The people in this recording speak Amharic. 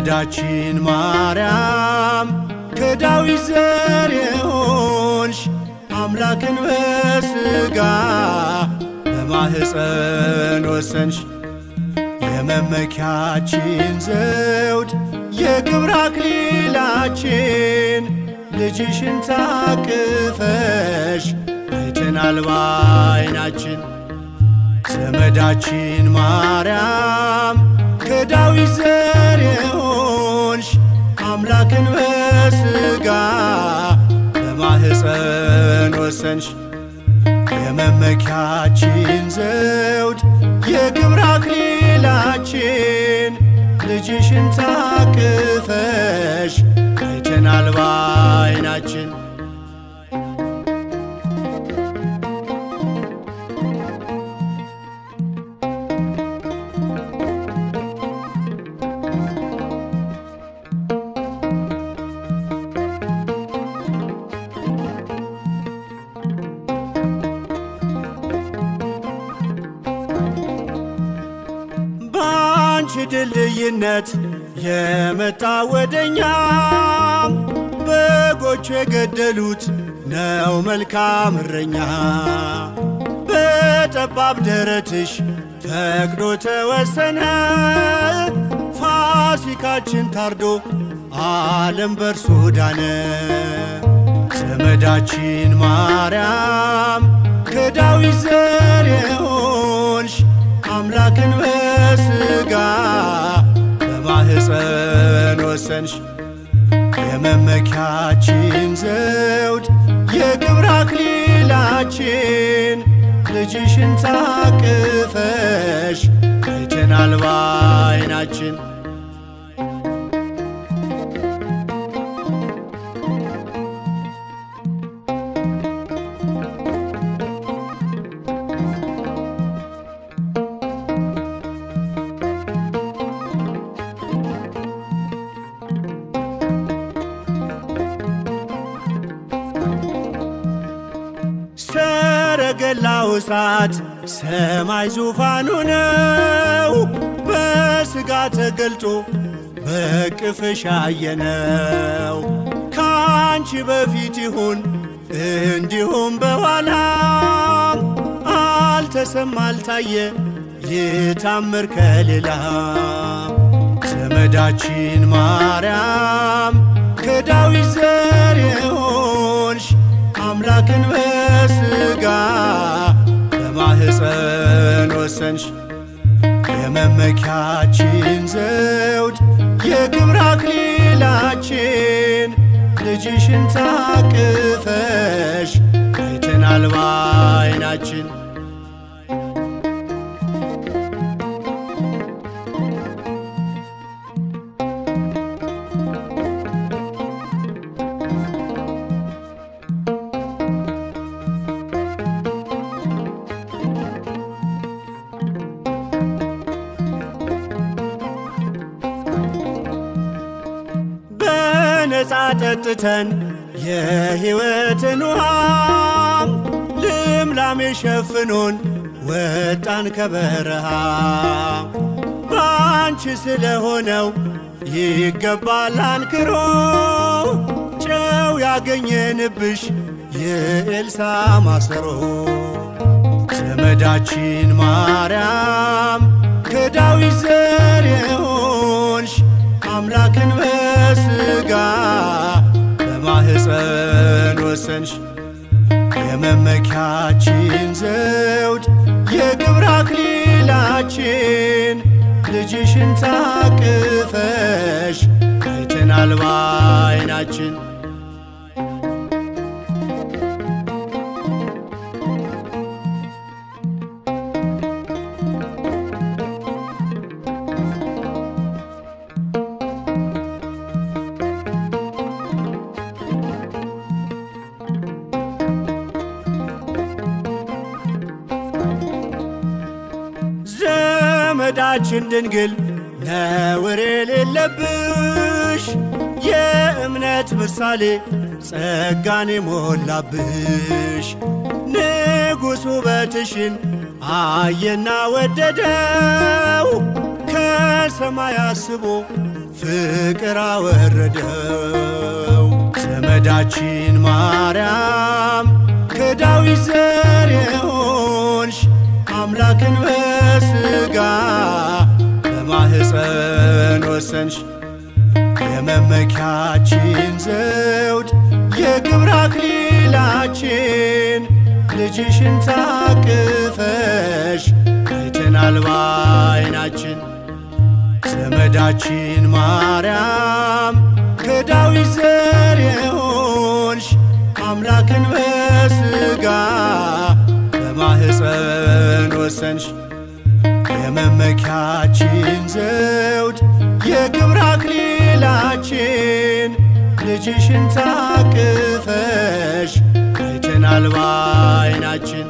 ዘመዳችን ማርያም ከዳዊት ዘር የሆንሽ አምላክን በሥጋ በማኅፀን ወሰንሽ። የመመኪያችን ዘውድ የክብር አክሊላችን ልጅሽን ታቅፈሽ አይተናል በዓይናችን። ዘመዳችን ማርያም ከዳዊት ዘር የሆንሽ አምላክን በሥጋ በማኅፀን ወሰንሽ። የመመኪያችን ዘውድ የክብር አክሊላችን ልጅሽን ታቅፈሽ አይተናል በዓይናችን። ባንቺ ድልድይነት የመጣ ወደኛ በጎቹ የገደሉት ነው መልካም እረኛ። በጠባብ ደረትሽ ፈቅዶ ተወሰነ ፋሲካችን ታርዶ ዓለም በርሱ ዳነ። ዘመዳችን ማርያም ከዳዊት ዘር የሆንሽ አምላክን በሥጋ በማኅፀን ወሰንሽ። የመመኪያችን ዘውድ የክብር አክሊላችን ልጅሽን ታቅፈሽ አይተናል በዓይናችን። ሰረገላው እሳት ሰማይ ዙፋኑ ነው በሥጋ ተገልጦ በቅፍሽ አየነው። ካንቺ በፊት ይሁን እንዲሁም በኋላ አልተሰማ አልታየ ይታምር ከሌላ። ዘመዳችን ማርያም ከዳዊት ዘር የሆንሽ አምላክን በሥጋ በማኅፀን ወሰንሽ። የመመኪያችን ዘውድ የክብር አክሊላችን ልጅሽን ታቅፈሽ አይተናል በዓይናችን። ነፃ ጠጥተን የሕይወትን ውሃ ልምላሜ ሸፍኖን ወጣን ከበረሃ። ባንቺ ስለሆነው ይገባል አንክሮ ጨው ያገኘንብሽ የኤልሳ ማሰሮ። ዘመዳችን ማርያም ከዳዊት ዘር የሆንሽ አምላክን በሥጋ በማኅፀን ወሰንሽ። የመመኪያችን ዘውድ የክብር አክሊላችን ልጅሽን ታቅፈሽ አይተናል በዓይናችን። ዘመዳችን ድንግል ነውር የሌለብሽ የእምነት ምሳሌ ጸጋን የሞላብሽ ንጉሥ ውበትሽን አየና ወደደው ከሰማይ አስቦ ፍቅር አወረደው። ዘመዳችን ማርያም ከዳዊት ዘር የሆንሽ አምላክን በሥጋ በማኅፀን ወሰንሽ። የመመኪያችን ዘውድ የክብር አክሊላችን ልጅሽን ታቅፈሽ አይተናል በዓይናችን። ዘመዳችን ማርያም ከዳዊት ዘር የሆንሽ አምላክን በሥጋ በማኅፀን ወሰንሽ። የመመኪያችን ዘውድ የክብር አክሊላችን ልጅሽን ታቅፈሽ አይተናል በዓይናችን።